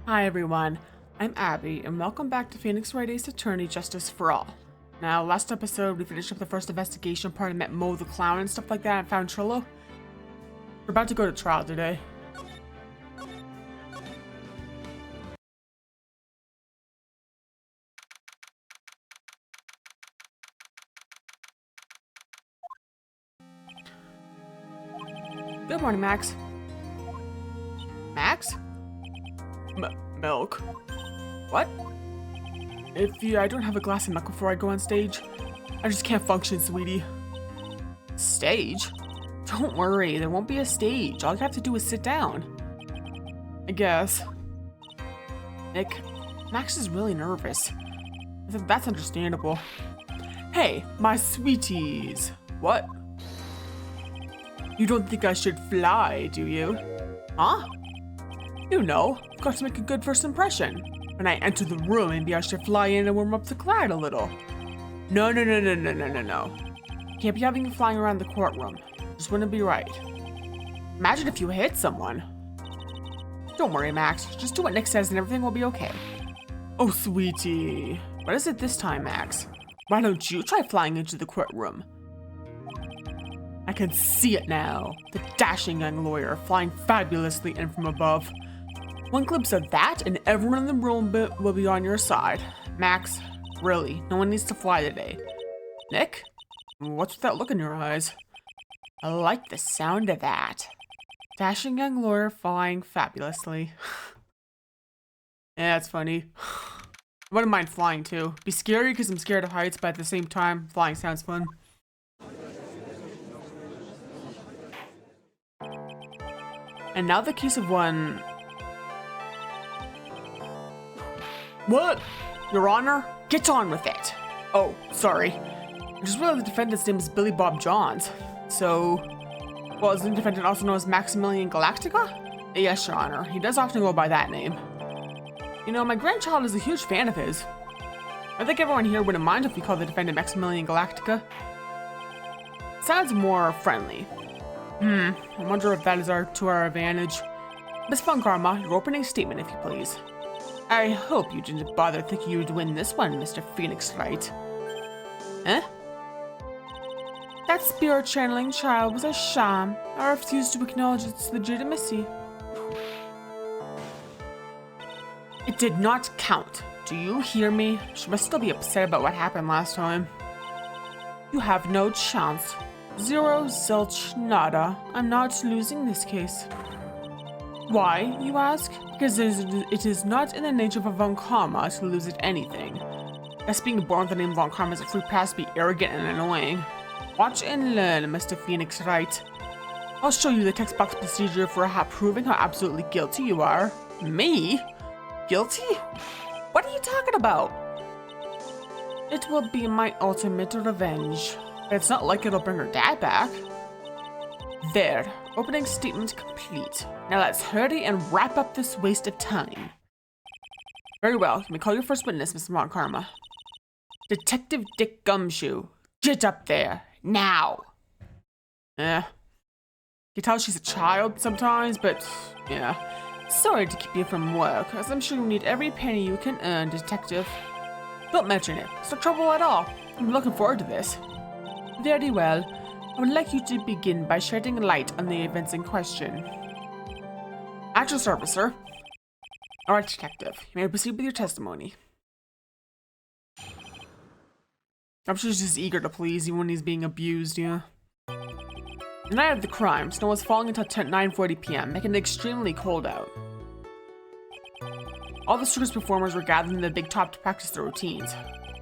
Hi everyone, I'm Abby, and welcome back to Phoenix Wright Ace Attorney Justice for All. Now, last episode we finished up the first investigation part and met Mo the Clown and stuff like that and found Trilo. We're about to go to trial today. Good morning, Max. Max? Milk. What? I don't have a glass of milk before I go on stage, I just can't function, sweetie. Stage? Don't worry, there won't be a stage. All you have to do is sit down. I guess. Nick, Max is really nervous. That's understandable. Hey, my sweeties. What? You don't think I should fly, do you? Huh? You know, I've got to make a good first impression. When I enter the room, maybe I should fly in and warm up the crowd a little. No. Can't be having you flying around the courtroom. Just wouldn't be right. Imagine if you hit someone. Don't worry, Max. Just do what Nick says and everything will be okay. Oh, sweetie. What is it this time, Max? Why don't you try flying into the courtroom? I can see it now. The dashing young lawyer flying fabulously in from above. One glimpse of that and everyone in the room will be on your side. Max, really, no one needs to fly today. Nick? What's with that look in your eyes? I like the sound of that. Dashing young lawyer flying fabulously. Yeah, that's funny. I wouldn't mind flying too. Be scary because I'm scared of heights, but at the same time, flying sounds fun. And now the case of one... What? Your Honor? Get on with it. Oh, sorry. I just realized the defendant's name is Billy Bob Johns. So, well, is the defendant also known as Maximilian Galactica? Yes, Your Honor. He does often go by that name. You know, my grandchild is a huge fan of his. I think everyone here wouldn't mind if we called the defendant Maximilian Galactica. Sounds more friendly. I wonder if that is to our advantage. Miss Von Karma, your opening statement, if you please. I hope you didn't bother thinking you'd win this one, Mr. Phoenix Wright. Huh? That spirit channeling child was a sham. I refuse to acknowledge its legitimacy. It did not count. Do you hear me? She must still be upset about what happened last time. You have no chance. Zero, zilch, nada. I'm not losing this case. Why, you ask? Because it is not in the nature of a Von Karma to lose at anything. As being born with the name Von Karma is a free pass to be arrogant and annoying. Watch and learn, Mr. Phoenix Wright. I'll show you the text box procedure for proving how absolutely guilty you are. Me? Guilty? What are you talking about? It will be my ultimate revenge. It's not like it'll bring her dad back. There, opening statement complete. Now let's hurry and wrap up this waste of time. Very well, you may call your first witness, Mr. Von Karma. Detective Dick Gumshoe, get up there, now. You tell she's a child sometimes, but yeah. Sorry to keep you from work, as I'm sure you need every penny you can earn, Detective. Don't mention it, it's no trouble at all. I'm looking forward to this. Very well. I would like you to begin by shedding light on the events in question. At your service, sir. Alright, Detective. You may proceed with your testimony. I'm sure she's just eager to please even when he's being abused, yeah. The night of the crime, snow was falling until 9:40 p.m., making it extremely cold out. All the circus performers were gathered in the big top to practice their routines.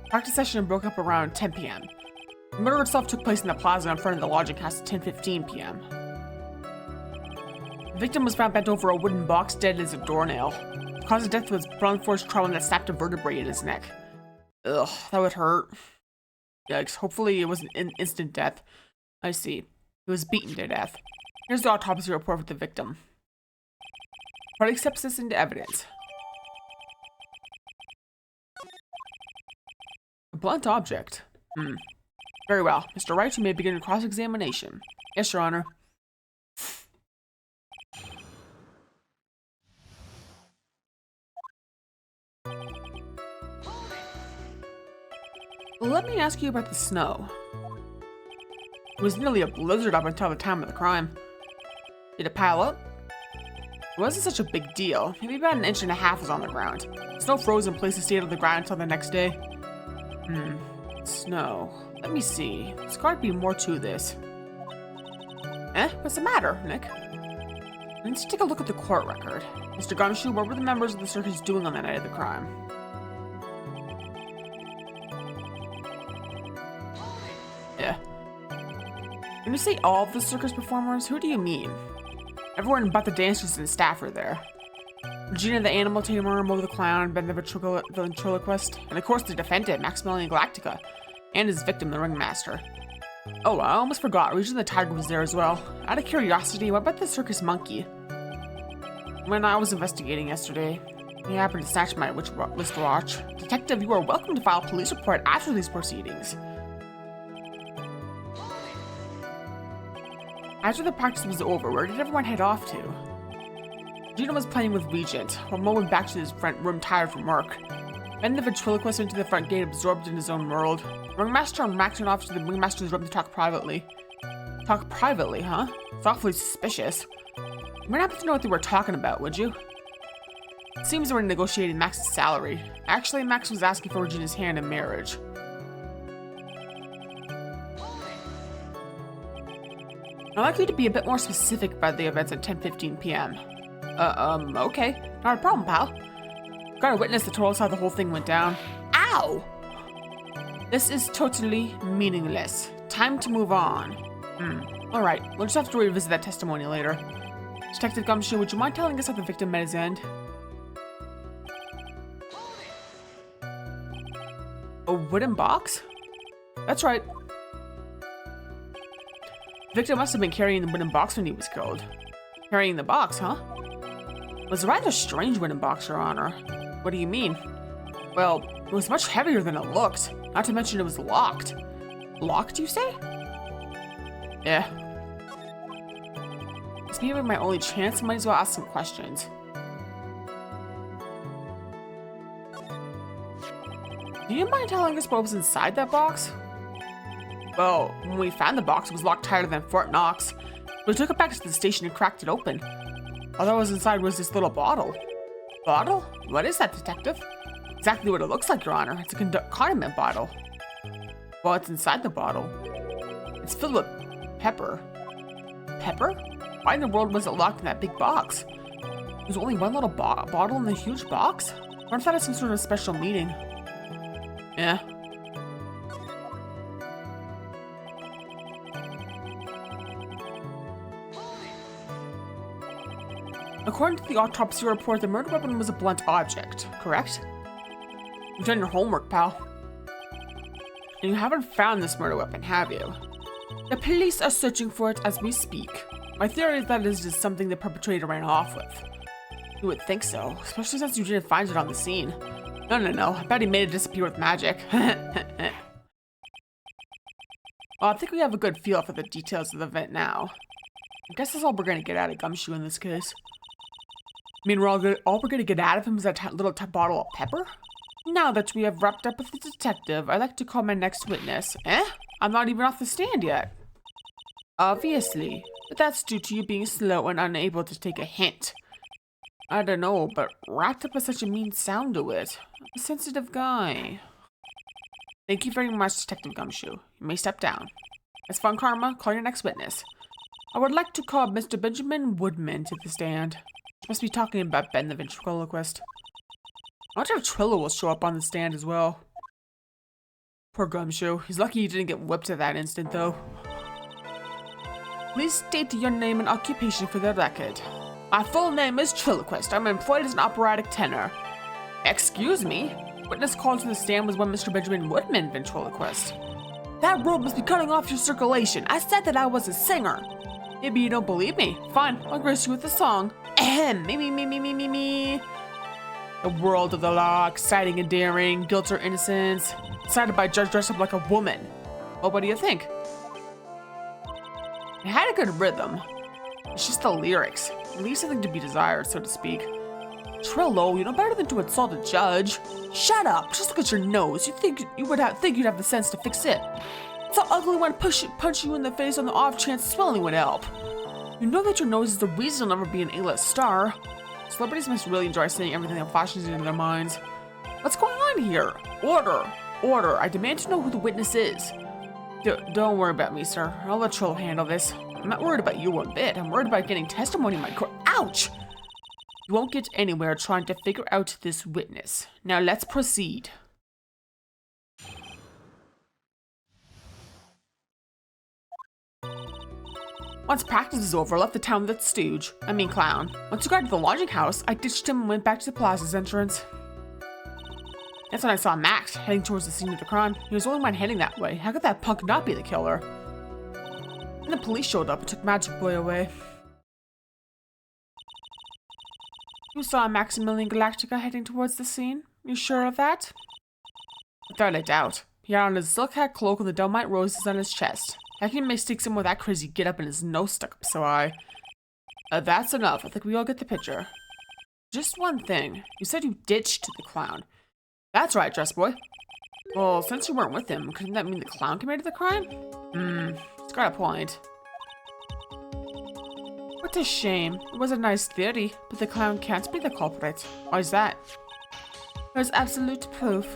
Practice session broke up around 10 p.m. The murder itself took place in the plaza in front of the lodging house at 10:15 p.m. The victim was found bent over a wooden box, dead as a doornail. The cause of death was blunt force trauma that snapped a vertebrae in his neck. Ugh, that would hurt. Yikes, hopefully it was an instant death. I see. He was beaten to death. Here's the autopsy report with the victim. Party accepts this into evidence. A blunt object. Very well. Mr. Wright, you may begin your cross-examination. Yes, Your Honor. Let me ask you about the snow. It was nearly a blizzard up until the time of the crime. Did it pile up? It wasn't such a big deal. Maybe about 1.5 inches was on the ground. Snow froze in places, stayed on the ground until the next day. Snow. Let me see. There's gotta be more to this. What's the matter, Nick? Let's take a look at the court record. Mr. Gumshoe, what were the members of the circus doing on the night of the crime? Yeah. When you say all of the circus performers, who do you mean? Everyone but the dancers and staff are there. Regina the animal tamer, Mo the clown, Ben the ventriloquist, and of course the defendant, Maximilian Galactica, and his victim, the ringmaster. Oh, I almost forgot, Regina the tiger was there as well. Out of curiosity, what about the circus monkey? When I was investigating yesterday, he happened to snatch my wristwatch. Detective, you are welcome to file a police report after these proceedings. After the practice was over, where did everyone head off to? Gina was playing with Regent, while Mo went back to his front room tired from work. Ben the ventriloquist went to the front gate absorbed in his own world. Ringmaster and Max went off to the ringmaster's room to talk privately. Talk privately, huh? It's awfully suspicious. You might happen to know what they were talking about, would you? It seems they were negotiating Max's salary. Actually, Max was asking for Regina's hand in marriage. I'd like you to be a bit more specific about the events at 10:15 p.m. Okay. Not a problem, pal. Got a witness that told us how the whole thing went down. Ow! This is totally meaningless. Time to move on. Alright, we'll just have to revisit that testimony later. Detective Gumshoe, would you mind telling us how the victim met his end? A wooden box? That's right. The victim must have been carrying the wooden box when he was killed. Carrying the box, huh? It was a rather strange wooden box, Your Honor. What do you mean? Well, it was much heavier than it looked. Not to mention it was locked. Locked, you say? Yeah. This may be my only chance. I might as well ask some questions. Do you mind telling us what was inside that box? Well, when we found the box, it was locked tighter than Fort Knox. We took it back to the station and cracked it open. All that was inside was this little bottle. Bottle? What is that, detective? Exactly what it looks like, Your Honor. It's a condiment bottle. Well, it's inside the bottle. It's filled with pepper. Pepper? Why in the world was it locked in that big box? There's only one little bottle in the huge box? What if that is some sort of special meeting? Yeah. According to the autopsy report, the murder weapon was a blunt object, correct? You've done your homework, pal. And you haven't found this murder weapon, have you? The police are searching for it as we speak. My theory is that it is just something the perpetrator ran off with. You would think so, especially since you didn't find it on the scene. No. I bet he made it disappear with magic. Well, I think we have a good feel for the details of the event now. I guess that's all we're gonna get out of Gumshoe in this case. I mean, all we're gonna get out of him is that little bottle of pepper? Now that we have wrapped up with the detective, I'd like to call my next witness. I'm not even off the stand yet. Obviously, but that's due to you being slow and unable to take a hint. I don't know, but wrapped up has such a mean sound to it. I'm a sensitive guy. Thank you very much, Detective Gumshoe. You may step down. As fun, Karma, call your next witness. I would like to call Mr. Benjamin Woodman to the stand. She must be talking about Ben the ventriloquist. I wonder if Trilo will show up on the stand as well. Poor Gumshoe. He's lucky he didn't get whipped at that instant, though. Please state your name and occupation for the record. My full name is Triloquist. I'm employed as an operatic tenor. Excuse me? Witness called to the stand was one Mr. Benjamin Woodman, ventriloquist. That robe must be cutting off your circulation. I said that I was a singer. Maybe you don't believe me. Fine, I'll grace you with a song. Ahem, me. The world of the law, exciting and daring, guilt or innocence. Decided by a judge dressed up like a woman. Well, what do you think? It had a good rhythm. It's just the lyrics. It leaves something to be desired, so to speak. Trilo, you know better than to insult a judge. Shut up, just look at your nose. You'd think you'd have the sense to fix it. It's so ugly when punch you in the face on the off chance swelling would help. You know that your nose is the reason you'll never be an A-list star. Celebrities must really enjoy saying everything that flashes into their minds. What's going on here? Order! Order! I demand to know who the witness is. Don't worry about me, sir. I'll let Trilo handle this. I'm not worried about you one bit. I'm worried about getting testimony in my court. Ouch! You won't get anywhere trying to figure out this witness. Now let's proceed. Once practice was over, I left the town with that stooge. Clown. Once we got to the lodging house, I ditched him and went back to the plaza's entrance. That's when I saw Max heading towards the scene of the crime. He was the only one heading that way. How could that punk not be the killer? Then the police showed up and took Magic Boy away. You saw Maximilian Galactica heading towards the scene? You sure of that? Without a doubt. He had on his silk hat cloak and the Dolomite roses on his chest. How can you mistake someone with that crazy get up and his nose stuck up so high? That's enough. I think we all get the picture. Just one thing. You said you ditched the clown. That's right, Dress Boy. Well, since you weren't with him, couldn't that mean the clown committed the crime? He's got a point. What a shame. It was a nice theory, but the clown can't be the culprit. Why is that? There's absolute proof.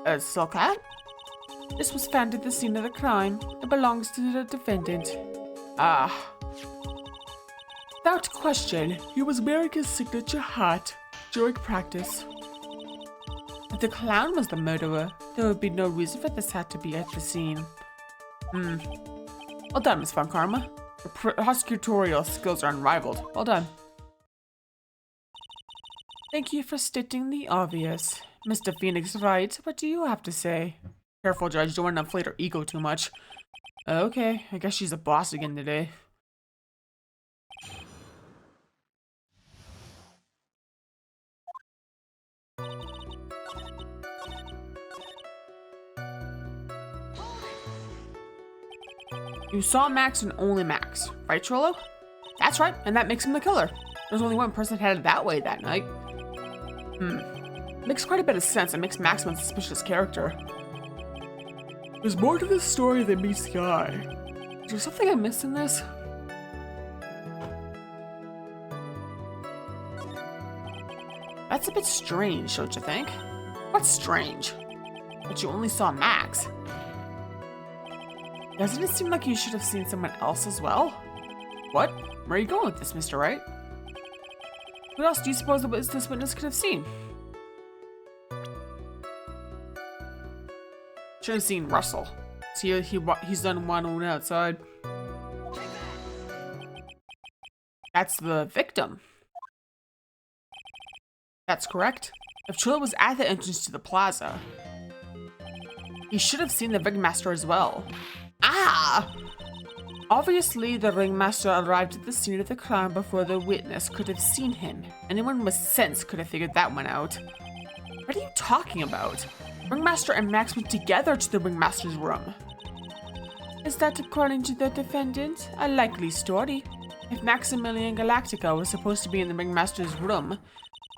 A silk hat? This was found at the scene of the crime. It belongs to the defendant. Ah. Without question, he was wearing his signature hat during practice. If the clown was the murderer, there would be no reason for this hat to be at the scene. Well done, Miss Von Karma. Your prosecutorial skills are unrivaled. Well done. Thank you for stating the obvious. Mr. Phoenix Wright, what do you have to say? Careful, Judge. Don't want to inflate her ego too much. Okay, I guess she's a boss again today. You saw Max and only Max, right, Trilo? That's right, and that makes him the killer. There's only one person headed that way that night. Makes quite a bit of sense and makes Max one suspicious character. There's more to this story than meets the eye. Is there something I missed in this? That's a bit strange, don't you think? What's strange? That you only saw Max. Doesn't it seem like you should have seen someone else as well? What? Where are you going with this, Mr. Wright? What else do you suppose this witness could have seen? Should have seen Russell. See, he's done one outside. That's the victim. That's correct. If Trilo was at the entrance to the plaza, he should have seen the ringmaster as well. Ah! Obviously, the ringmaster arrived at the scene of the crime before the witness could have seen him. Anyone with sense could have figured that one out. What are you talking about? Ringmaster and Max went together to the ringmaster's room. Is that according to the defendant? A likely story. If Maximilian Galactica was supposed to be in the ringmaster's room,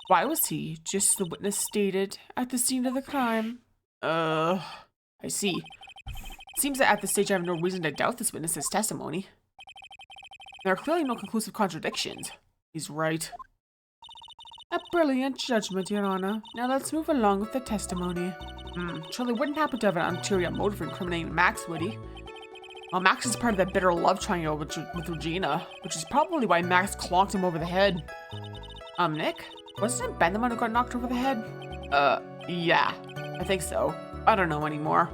why was he, just the witness stated, at the scene of the crime? I see. Seems that at this stage I have no reason to doubt this witness's testimony. There are clearly no conclusive contradictions. He's right. A brilliant judgment, Your Honor. Now let's move along with the testimony. Trilo wouldn't happen to have an ulterior motive for incriminating Max, would he? Well, Max is part of that bitter love triangle with Regina, which is probably why Max clonked him over the head. Nick? Wasn't it Ben the one who got knocked over the head? Yeah. I think so. I don't know anymore.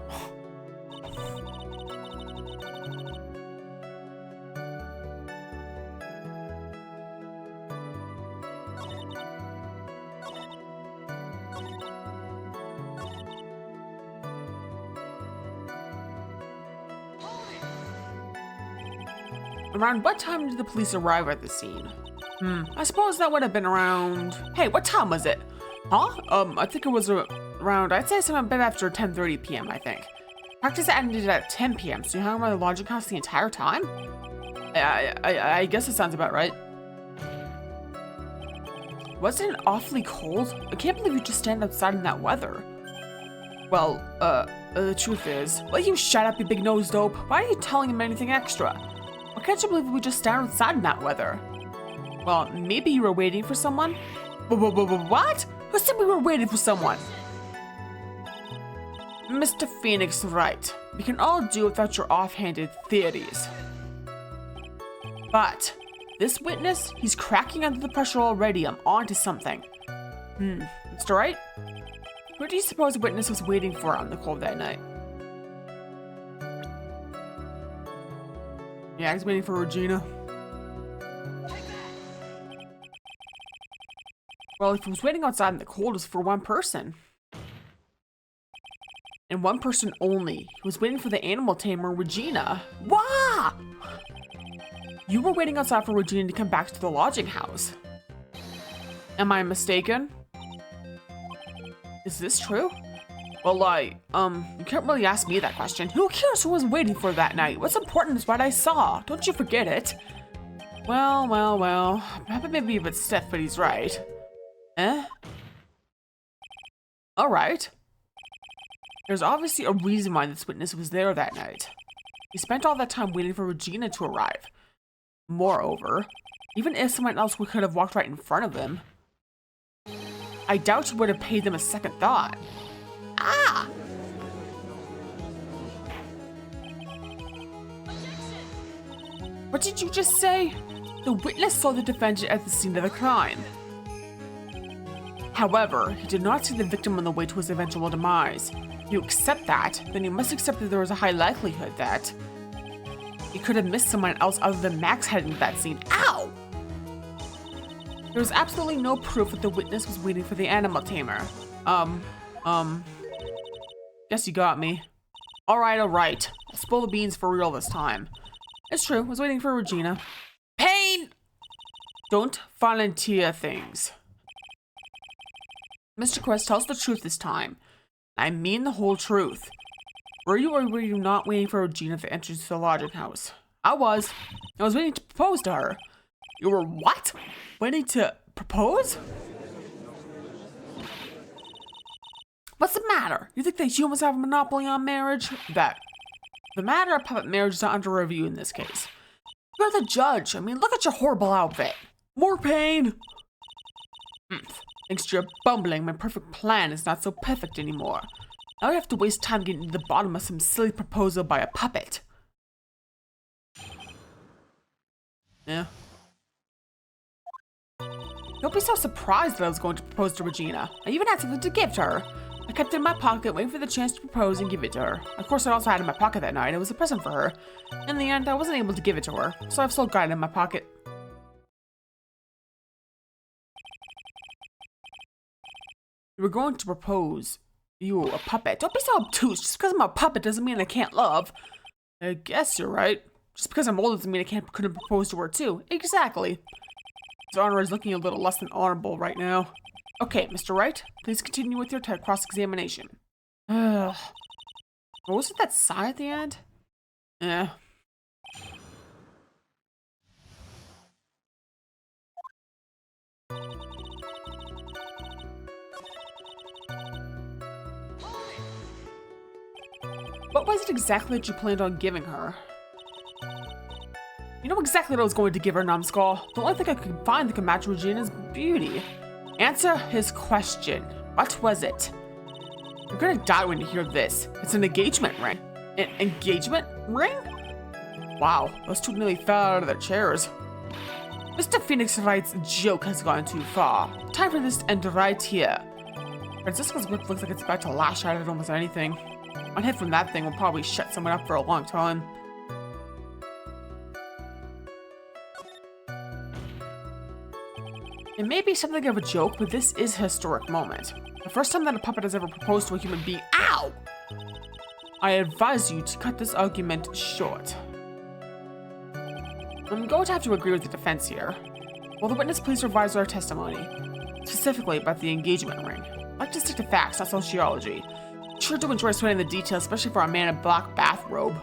Around what time did the police arrive at the scene? I suppose that would have been around... Hey, what time was it? Huh? I think it was around, I'd say something a bit after 10:30 p.m., I think. Practice ended at 10 p.m., so you hung around the lodging house the entire time? I guess it sounds about right. Wasn't it awfully cold? I can't believe you just stand outside in that weather. Well, the truth is, will you shut up, you big nose dope? Why are you telling him anything extra? Why can't you believe we just stand outside in that weather? Well, maybe you were waiting for someone? What? Who said we were waiting for someone? Mr. Phoenix Wright, we can all do without your offhanded theories. But this witness, he's cracking under the pressure already. I'm onto something. Mr. Wright? Who do you suppose the witness was waiting for on the cold that night? Yeah, he's waiting for Regina. Well, if he was waiting outside in the cold, it was for one person. And one person only. He was waiting for the animal tamer, Regina. Wah! You were waiting outside for Regina to come back to the lodging house. Am I mistaken? Is this true? Well, you can't really ask me that question. Who cares who was waiting for that night? What's important is what I saw. Don't you forget it. Well. Papa may be a bit stiff, but he's right. Eh? Alright. There's obviously a reason why this witness was there that night. He spent all that time waiting for Regina to arrive. Moreover, even if someone else could have walked right in front of him, I doubt he would have paid them a second thought. Ah! What did you just say? The witness saw the defendant at the scene of the crime. However, he did not see the victim on the way to his eventual demise. If you accept that, then you must accept that there was a high likelihood that he could have missed someone else other than Max heading to that scene. Ow! There was absolutely no proof that the witness was waiting for the animal tamer. Guess you got me. Alright. I'll spill the beans for real this time. It's true, I was waiting for Regina. Pain! Don't volunteer things. Mr. Quest, tell us the truth this time. I mean the whole truth. Were you or were you not waiting for Regina at the entrance to the lodging house? I was waiting to propose to her. You were what? Waiting to propose? What's the matter? You think that humans have a monopoly on marriage? The matter of puppet marriage is not under review in this case. You're the judge. I mean, look at your horrible outfit. More pain. Thanks to your bumbling, my perfect plan is not so perfect anymore. Now I have to waste time getting to the bottom of some silly proposal by a puppet. Yeah. Don't be so surprised that I was going to propose to Regina. I even had something to give to her. I kept it in my pocket, waiting for the chance to propose and give it to her. Of course, I also had it in my pocket that night. It was a present for her. In the end, I wasn't able to give it to her, so I've still got it in my pocket. You were going to propose. You, a puppet. Don't be so obtuse. Just because I'm a puppet doesn't mean I can't love. I guess you're right. Just because I'm older doesn't mean I couldn't propose to her too. Exactly. His honor is looking a little less than honorable right now. Okay, Mr. Wright, please continue with your cross-examination. What was it, that sigh at the end? Yeah. What was it exactly that you planned on giving her? You know exactly what I was going to give her, numbskull. The only thing I could find that could match Regina's beauty. Answer his question. What was it? You're gonna die when you hear this. It's an engagement ring. An engagement ring? Wow, those two nearly fell out of their chairs. Mr. Phoenix Wright's joke has gone too far. Time for this to end right here. Francisco's whip looks like it's about to lash out at almost anything. One hit from that thing will probably shut someone up for a long time. It may be something of a joke, but this is a historic moment. The first time that a puppet has ever proposed to a human being. Ow! I advise you to cut this argument short. I'm going to have to agree with the defense here. Will the witness please revise our testimony? Specifically about the engagement ring. I like to stick to facts, not sociology. Sure do enjoy sweating the details, especially for a man in a black bathrobe.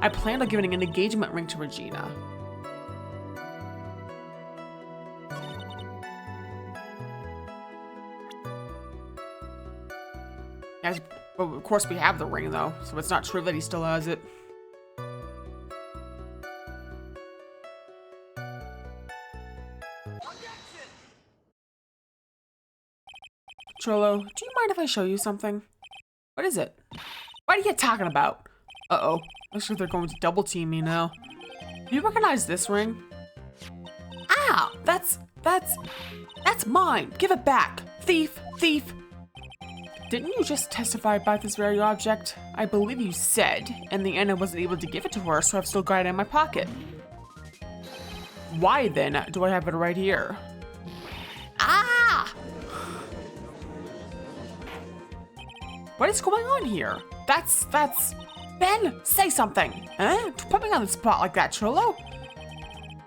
I planned on giving an engagement ring to Regina. Yes, well, of course we have the ring, though, so it's not true that he still has it. Trilo, do you mind if I show you something? What is it? What are you talking about? Uh-oh. Looks like they're going to double team me now. Do you recognize this ring? Ah! That's mine! Give it back! Thief! Thief! Didn't you just testify about this very object? I believe you said. In the end, I wasn't able to give it to her, so I've still got it in my pocket. Why then do I have it right here? Ah! What is going on here? That's... Ben, say something! Huh? Put me on the spot like that, Trilo.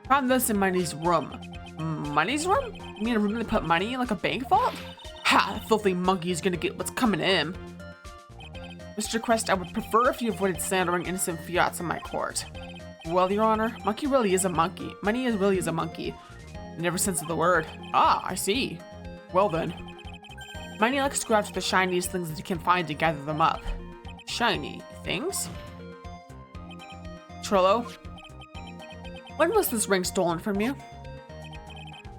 Found this in Money's room. Money's room? You mean a room they put money in like a bank vault? Ha! The filthy monkey is gonna get what's coming to him. Mr. Quest, I would prefer if you avoided slandering innocent fiats in my court. Well, Your Honor, monkey really is a monkey. Money really is a monkey. In every sense of the word. Ah, I see. Well then. Money likes to go after the shiniest things that he can find to gather them up. Shiny things? Trilo? When was this ring stolen from you?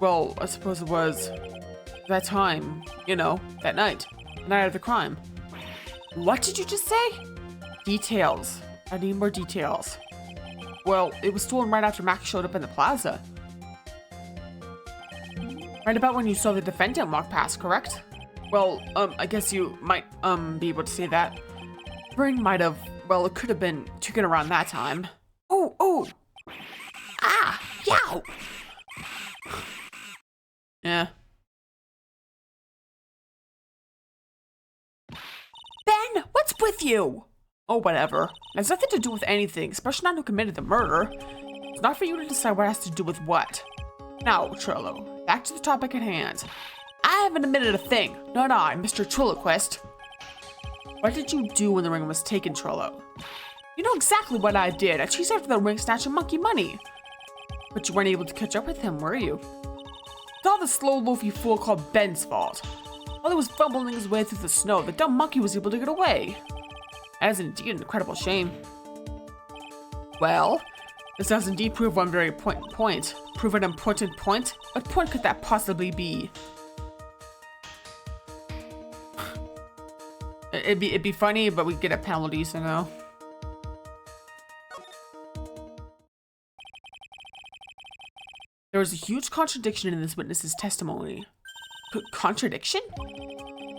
Well, I suppose it was that time, you know, that night. The night of the crime. What did you just say? Details. I need more details. Well, it was stolen right after Max showed up in the plaza. Right about when you saw the defendant walk past, correct? Well, I guess you might, be able to say that. The ring might have, well, it could have been taken around that time. Oh! Ah! Yow! Yeah. Ben, what's with you? Oh, whatever. It has nothing to do with anything, especially not who committed the murder. It's not for you to decide what has to do with what. Now, Trilo, back to the topic at hand. I haven't admitted a thing. Not I, Mr. Triloquist. What did you do when the ring was taken, Trilo? You know exactly what I did. I chased after the ring snatching monkey money. But you weren't able to catch up with him, were you? It's all the slow loafy fool called Ben's fault. While he was fumbling his way through the snow, the dumb monkey was able to get away. That is indeed an incredible shame. Well, this does indeed prove one very important point. Prove an important point? What point could that possibly be? It'd be funny, but we'd get a penalty, so no. There was a huge contradiction in this witness's testimony. Contradiction?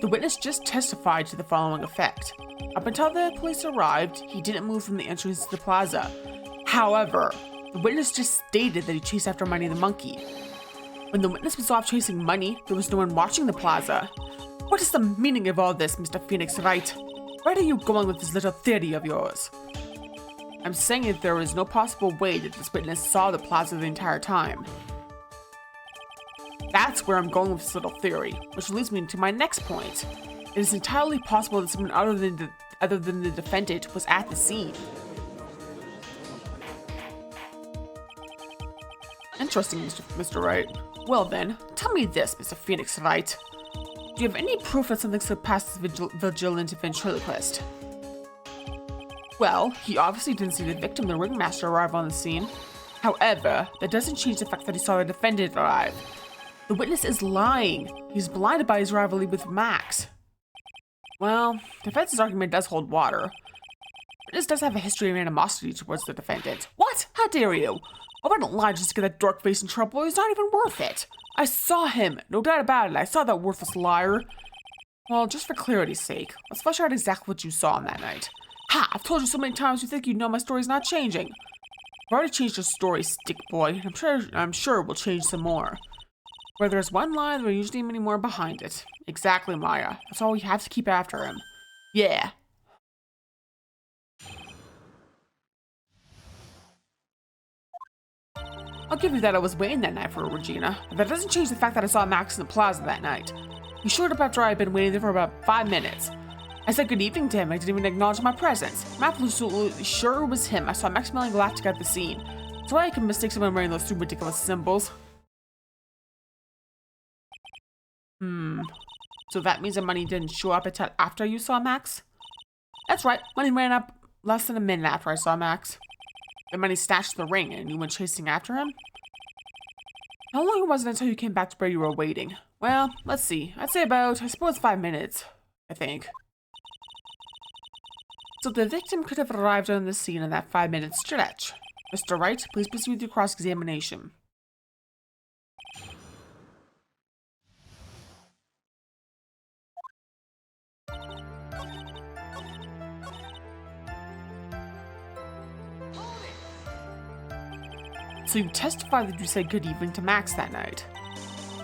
The witness just testified to the following effect. Up until the police arrived, he didn't move from the entrance to the plaza. However, the witness just stated that he chased after Money the monkey. When the witness was off chasing Money, there was no one watching the plaza. What is the meaning of all this, Mr. Phoenix Wright? Where are you going with this little theory of yours? I'm saying that there is no possible way that this witness saw the plaza the entire time. That's where I'm going with this little theory, which leads me to my next point. It is entirely possible that someone other than the defendant was at the scene. Interesting, Mr. Wright. Well then, tell me this, Mr. Phoenix Wright. Do you have any proof that something surpasses vigilant ventriloquist? Well, he obviously didn't see the victim, the ringmaster, arrive on the scene. However, that doesn't change the fact that he saw the defendant arrive. The witness is lying. He's blinded by his rivalry with Max. Well, defense's argument does hold water. Witness does have a history of animosity towards the defendant. What? How dare you? I wouldn't lie just to get that dork face in trouble. He's not even worth it. I saw him. No doubt about it. I saw that worthless liar. Well, just for clarity's sake, let's flesh out exactly what you saw on that night. Ha! I've told you so many times you think you know my story's not changing. I've already changed your story, stick boy. I'm sure we'll change some more. Where there's one lie, there are usually many more behind it. Exactly, Maya. That's all we have to keep after him. Yeah. I'll give you that I was waiting that night for Regina, but that doesn't change the fact that I saw Max in the plaza that night. He showed up after I had been waiting there for about 5 minutes. I said good evening to him. I didn't even acknowledge my presence. I'm absolutely sure it was him. I saw Maximilian Galactic at the scene. That's why I can mistake someone wearing those two ridiculous symbols. So that means the money didn't show up until after you saw Max? That's right, money ran up less than a minute after I saw Max. The money stashed the ring and you went chasing after him? How long was it until you came back to where you were waiting? Well, let's see. I'd say about, I suppose, 5 minutes, I think. So the victim could have arrived on the scene in that 5-minute stretch. Mr. Wright, please proceed with your cross-examination. So you testified that you said good evening to Max that night.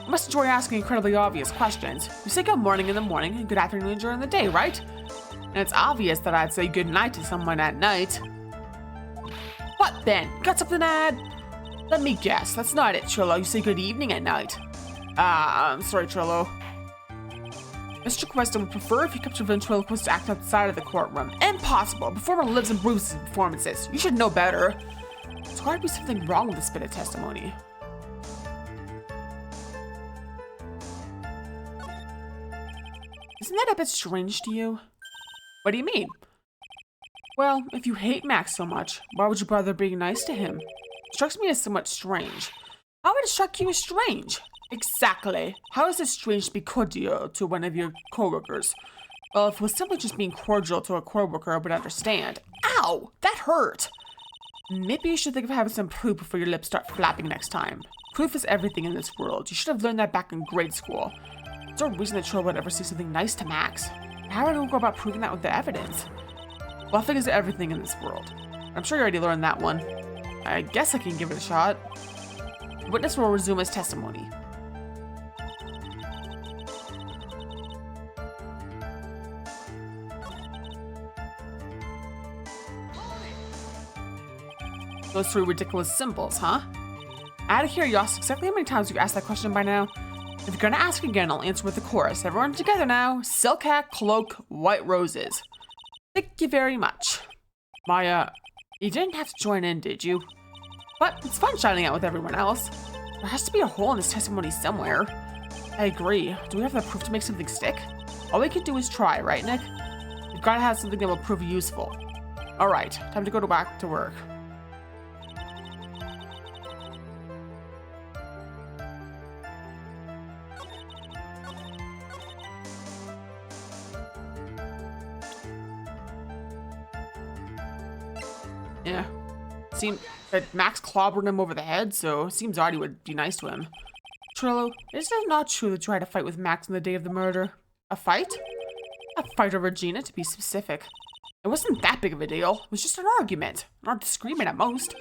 You must enjoy asking incredibly obvious questions. You say good morning in the morning and good afternoon during the day, right? And it's obvious that I'd say good night to someone at night. What then? Got something to add? Let me guess. That's not it, Trilo. You say good evening at night. I'm sorry, Trilo. Mr. Quest would prefer if you kept your ventriloquist to act outside of the courtroom. Impossible! A performer lives and breathes his performances. You should know better. There's got to be something wrong with this bit of testimony. Isn't that a bit strange to you? What do you mean? Well, if you hate Max so much, why would you bother being nice to him? It strikes me as somewhat strange. How would it strike you as strange? Exactly. How is it strange to be cordial to one of your coworkers? Well, if it was simply just being cordial to a coworker, I would understand. Ow! That hurt! Maybe you should think of having some proof before your lips start flapping next time. Proof is everything in this world. You should have learned that back in grade school. There's no reason that Trilo would ever say something nice to Max. How do I go about proving that with the evidence? Bluffing is everything in this world. I'm sure you already learned that one. I guess I can give it a shot. The witness will resume his testimony. Those 3 ridiculous symbols, huh? Out of curiosity, exactly how many times have you asked that question by now? If you're gonna ask again, I'll answer with the chorus. Everyone together now. Silk hat, cloak, white roses. Thank you very much. Maya, you didn't have to join in, did you? But it's fun shining out with everyone else. There has to be a hole in this testimony somewhere. I agree. Do we have the proof to make something stick? All we can do is try, right, Nick? We've gotta have something that will prove useful. Alright, time to go back to work. Yeah. Seems that Max clobbered him over the head, so it seems Artie would be nice to him. Trilo, is it not true that you had a fight with Max on the day of the murder? A fight? A fight over Gina, to be specific. It wasn't that big of a deal. It was just an argument. Not a disagreement at most.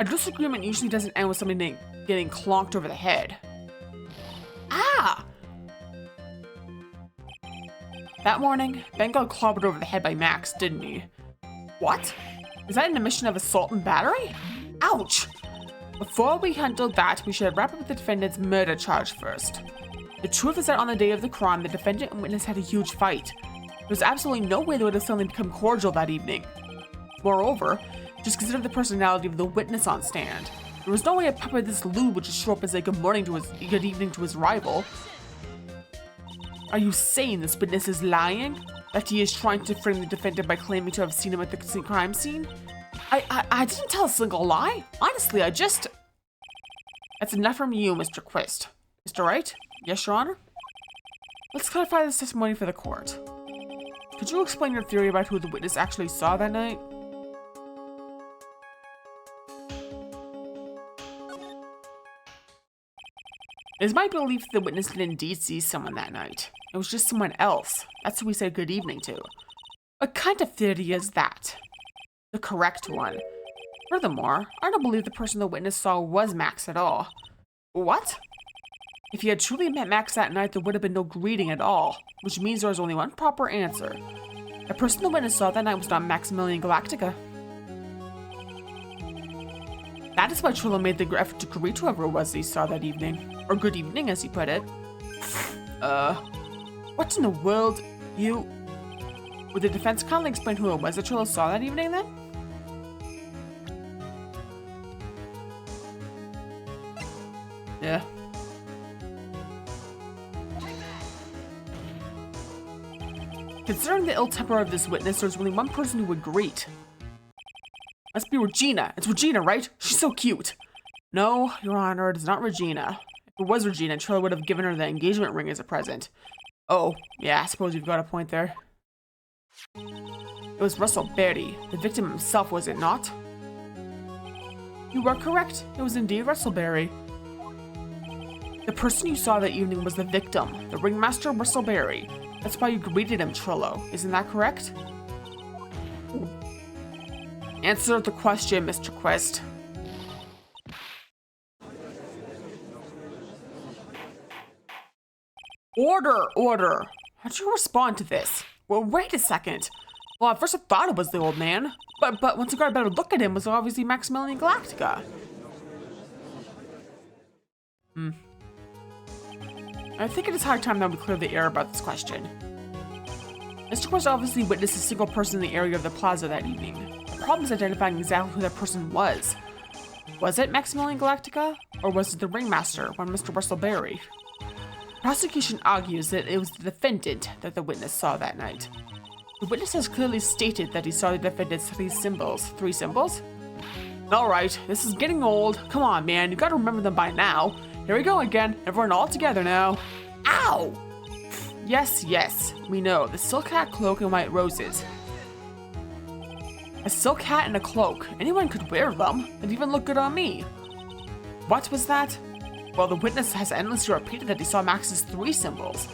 A disagreement usually doesn't end with somebody getting clonked over the head. Ah! That morning, Ben got clobbered over the head by Max, didn't he? What? Is that an admission of assault and battery? Ouch! Before we handle that, we should wrap up the defendant's murder charge first. The truth is that on the day of the crime, the defendant and witness had a huge fight. There was absolutely no way they would have suddenly become cordial that evening. Moreover, just consider the personality of the witness on stand. There was no way a puppet this lewd would just show up and say good evening to his rival. Are you saying this witness is lying? That he is trying to frame the defendant by claiming to have seen him at the crime scene? I didn't tell a single lie. Honestly, I just... That's enough from you, Mr. Quist. Mr. Wright? Yes, Your Honor? Let's clarify this testimony for the court. Could you explain your theory about who the witness actually saw that night? It is my belief the witness did indeed see someone that night. It was just someone else. That's who we said good evening to. What kind of theory is that? The correct one. Furthermore, I don't believe the person the witness saw was Max at all. What? If he had truly met Max that night, there would have been no greeting at all, which means there was only one proper answer. The person the witness saw that night was not Maximilian Galactica. That is why Trilo made the effort to greet whoever it was he saw that evening. Or good evening, as he put it. What in the world, you... Would the defense kindly explain who it was that Trilo saw that evening, then? Yeah. Considering the ill temper of this witness, there's only one person who would greet. Must be Regina. It's Regina, right? She's so cute. No, Your Honor, it is not Regina. If it was Regina, Trilo would have given her the engagement ring as a present. Oh, yeah, I suppose you've got a point there. It was Russell Berry, the victim himself, was it not? You were correct. It was indeed Russell Berry. The person you saw that evening was the victim, the ringmaster Russell Berry. That's why you greeted him, Trilo. Isn't that correct? Answer the question, Mr. Quest. Order! How'd you respond to this? Well, wait a second. Well, at first I thought it was the old man, but once I got a better look at him, it was obviously Maximilian Galactica. I think it is high time that we clear the air about this question. Mr. Quest obviously witnessed a single person in the area of the plaza that evening. The problem is identifying exactly who that person was. Was it Maximilian Galactica? Or was it the ringmaster, one Mr. Russell Berry? Prosecution argues that it was the defendant that the witness saw that night. The witness has clearly stated that he saw the defendant's three symbols. Three symbols? Alright, this is getting old. Come on, man, you gotta remember them by now. Here we go again. Everyone all together now. Ow! Yes, we know. The silk hat, cloak, and white roses. A silk hat and a cloak. Anyone could wear them. They'd even look good on me. What was that? Well, the witness has endlessly repeated that he saw Max's three symbols.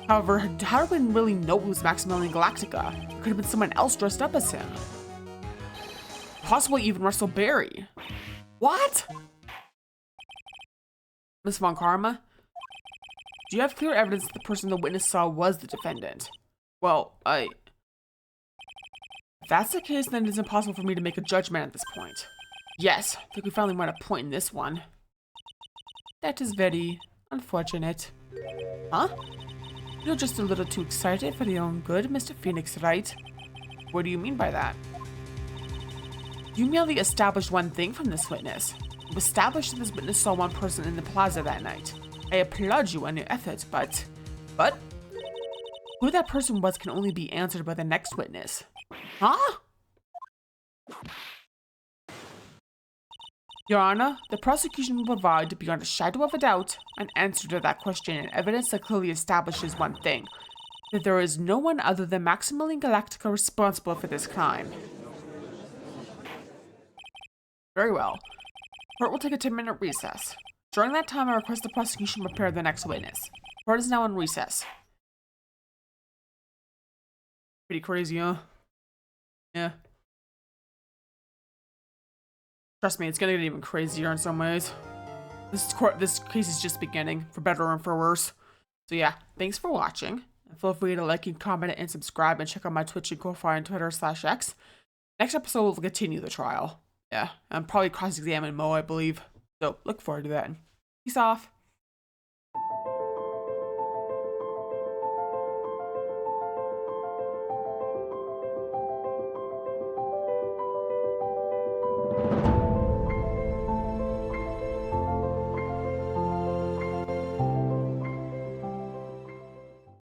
However, how do we really know it was Maximilian Galactica? It could have been someone else dressed up as him. Possibly even Russell Berry. What? Miss Von Karma? Do you have clear evidence that the person the witness saw was the defendant? Well, if that's the case, then it is impossible for me to make a judgment at this point. Yes, I think we finally won a point in this one. That is very unfortunate. Huh? You're just a little too excited for your own good, Mr. Phoenix, right? What do you mean by that? You merely established one thing from this witness. You established that this witness saw one person in the plaza that night. I applaud you on your efforts, but who that person was can only be answered by the next witness. Huh? Your Honor, the prosecution will provide, beyond a shadow of a doubt, an answer to that question and evidence that clearly establishes one thing, that there is no one other than Maximilian Galactica responsible for this crime. Very well. Court will take a 10-minute recess. During that time, I request the prosecution prepare the next witness. Court is now in recess. Pretty crazy, huh? Yeah. Trust me, it's gonna get even crazier in some ways. This case is just beginning, for better or for worse. So yeah, thanks for watching. And feel free to like and comment and subscribe and check out my Twitch and Ko-Fi and Twitter/X. Next episode will continue the trial. Yeah, I'm probably cross-examine Mo, I believe. So look forward to that. Peace off.